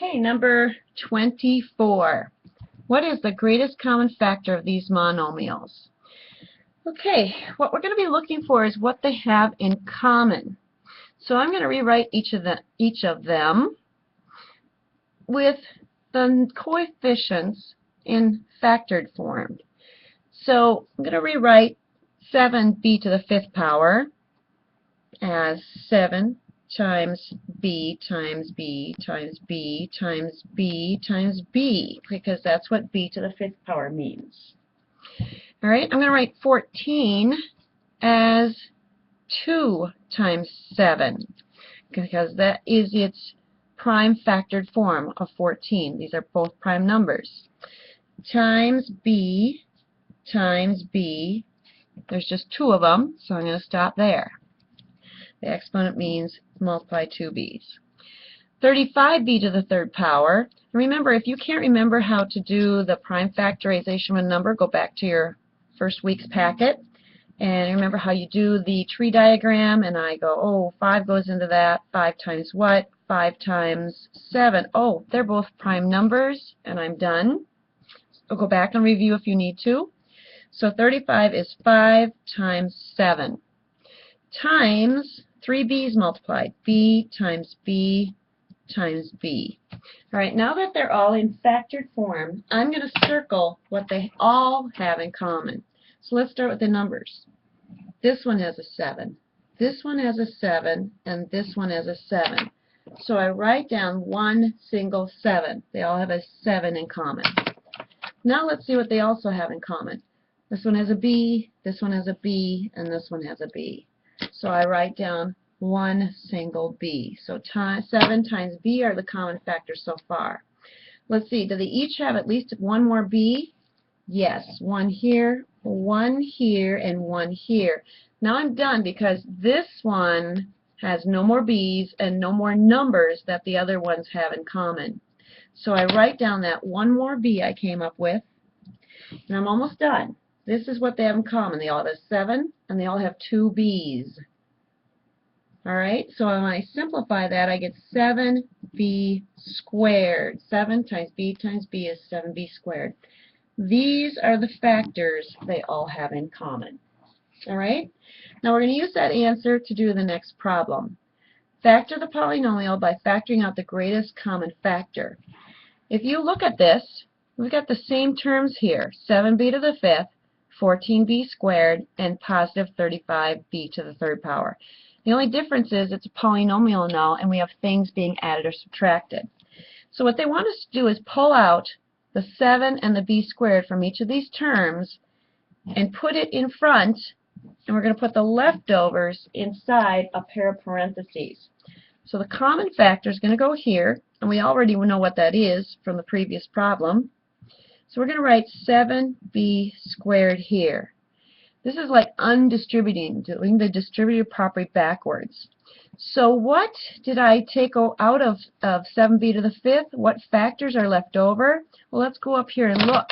Okay, number 24. What is the greatest common factor of these monomials? Okay, what we're going to be looking for is what they have in common. So I'm going to rewrite each of them with the coefficients in factored form. So I'm going to rewrite 7b to the 5th power as 7 times b times b times b times b times b, because that's what b to the 5th power means. All right, I'm going to write 14 as 2 times 7, because that is its prime factored form of 14. These are both prime numbers. Times b times b. There's just two of them, so I'm going to stop there. The exponent means multiply two b's. 35b to the 3rd power. Remember, if you can't remember how to do the prime factorization of a number, go back to your first week's packet and remember how you do the tree diagram, and I go, oh, 5 goes into that. 5 times what? 5 times 7. Oh, they're both prime numbers, and I'm done. So go back and review if you need to. So 35 is 5 times 7 times 3 b's multiplied. B times b times b. All right, now that they're all in factored form, I'm going to circle what they all have in common. So let's start with the numbers. This one has a 7. This one has a 7, and this one has a 7. So I write down one single 7. They all have a 7 in common. Now let's see what they also have in common. This one has a B, this one has a B, and this one has a B. So I write down one single B. So 7 times B are the common factors so far. Let's see, do they each have at least one more B? Yes, one here, and one here. Now I'm done because this one has no more B's and no more numbers that the other ones have in common. So I write down that one more B I came up with, and I'm almost done. This is what they have in common. They all have a 7, and they all have 2 B's. All right, so when I simplify that, I get 7b squared. 7 times b is 7b squared. These are the factors they all have in common. All right, now we're going to use that answer to do the next problem. Factor the polynomial by factoring out the greatest common factor. If you look at this, we've got the same terms here. 7b to the 5th, 14b squared, and positive 35b to the 3rd power. The only difference is it's a polynomial now, and we have things being added or subtracted. So what they want us to do is pull out the 7 and the b squared from each of these terms and put it in front, and we're going to put the leftovers inside a pair of parentheses. So the common factor is going to go here, and we already know what that is from the previous problem. So we're going to write 7b squared here. This is like undistributing, doing the distributive property backwards. So what did I take out of 7b to the 5th? What factors are left over? Well, let's go up here and look.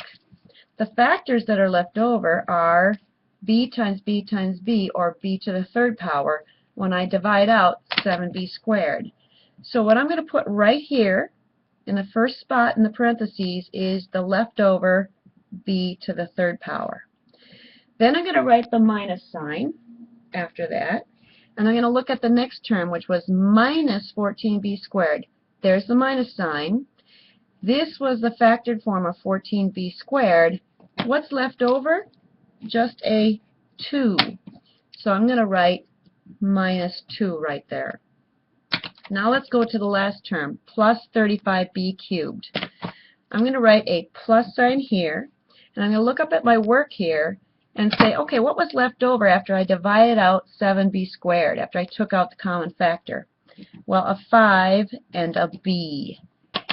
The factors that are left over are b times b times b, or b to the 3rd power, when I divide out 7b squared. So what I'm going to put right here in the first spot in the parentheses is the leftover b to the 3rd power. Then I'm going to write the minus sign after that, and I'm going to look at the next term, which was minus 14b squared. There's the minus sign. This was the factored form of 14b squared. What's left over? Just a 2. So I'm going to write minus 2 right there. Now let's go to the last term, plus 35b cubed. I'm going to write a plus sign here, and I'm going to look up at my work here and say, okay, what was left over after I divided out 7b squared, after I took out the common factor? Well, a 5 and a b.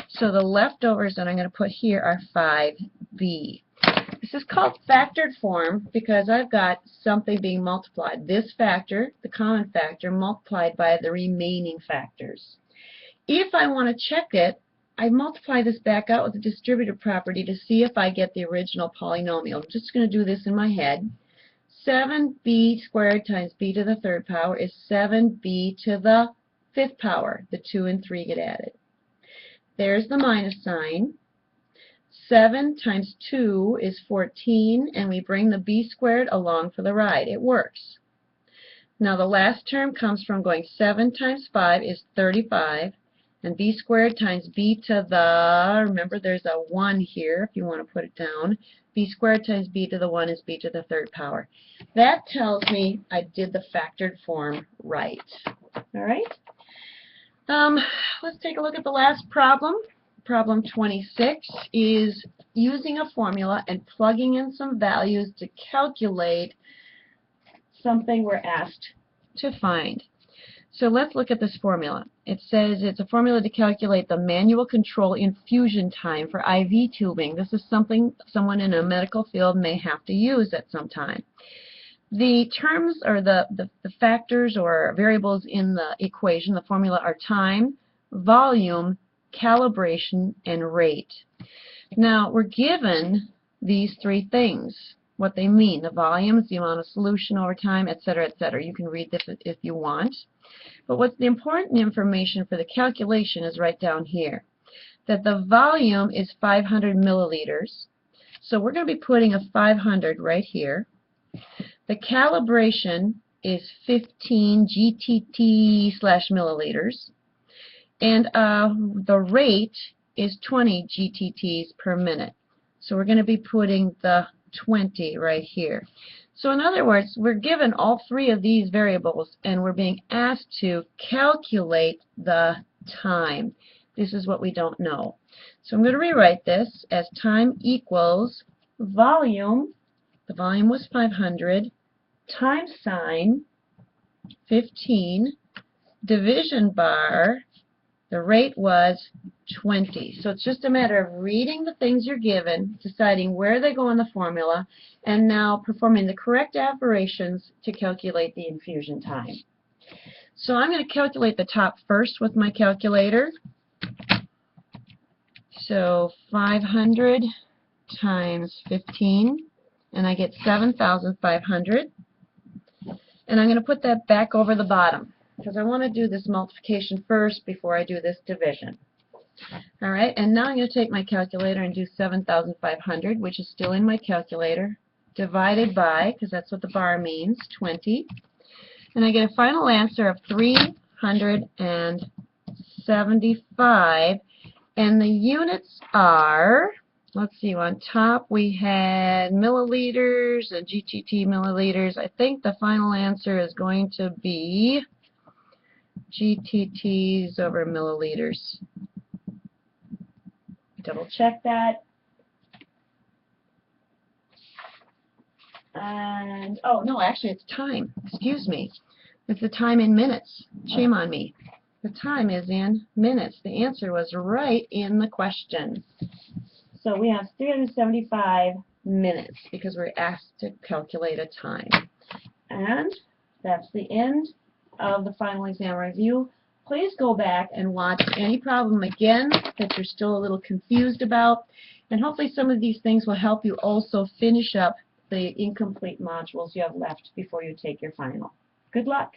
So the leftovers that I'm going to put here are 5b. This is called factored form because I've got something being multiplied. This factor, the common factor, multiplied by the remaining factors. If I want to check it, I multiply this back out with the distributive property to see if I get the original polynomial. I'm just going to do this in my head. 7b squared times b to the 3rd power is 7b to the 5th power. The 2 and 3 get added. There's the minus sign. 7 times 2 is 14, and we bring the b squared along for the ride. It works. Now the last term comes from going 7 times 5 is 35, and b squared times b to the, remember there's a 1 here if you want to put it down, b squared times b to the 1 is b to the third power. That tells me I did the factored form right. Alright? Let's take a look at the last problem. Problem 26 is using a formula and plugging in some values to calculate something we're asked to find. So let's look at this formula. It says it's a formula to calculate the manual control infusion time for IV tubing. This is something someone in a medical field may have to use at some time. The terms or the factors or variables in the equation, the formula, are time, volume, calibration, and rate. Now we're given these three things, what they mean. The volume is the amount of solution over time, etc., etc. You can read this if you want. But what's the important information for the calculation is right down here, that the volume is 500 milliliters. So we're going to be putting a 500 right here. The calibration is 15 GTT/milliliters. And the rate is 20 GTTs per minute. So we're going to be putting the 20 right here. So in other words, we're given all three of these variables and we're being asked to calculate the time. This is what we don't know. So I'm going to rewrite this as time equals volume, the volume was 500, time sign 15, division bar, the rate was 20. So it's just a matter of reading the things you're given, deciding where they go in the formula, and now performing the correct operations to calculate the infusion time. So I'm going to calculate the top first with my calculator. So 500 times 15, and I get 7,500. And I'm going to put that back over the bottom, because I want to do this multiplication first before I do this division. Alright, and now I'm going to take my calculator and do 7,500, which is still in my calculator, divided by, because that's what the bar means, 20. And I get a final answer of 375. And the units are, let's see, on top we had milliliters and GTT milliliters. I think the final answer is going to be GTTs over milliliters. Double check that. And, oh no, actually it's time. Excuse me. It's the time in minutes. Shame on me. The time is in minutes. The answer was right in the question. So we have 375 minutes because we're asked to calculate a time. And that's the end of the final exam review. Please go back and watch any problem again that you're still a little confused about, and hopefully some of these things will help you also finish up the incomplete modules you have left before you take your final. Good luck.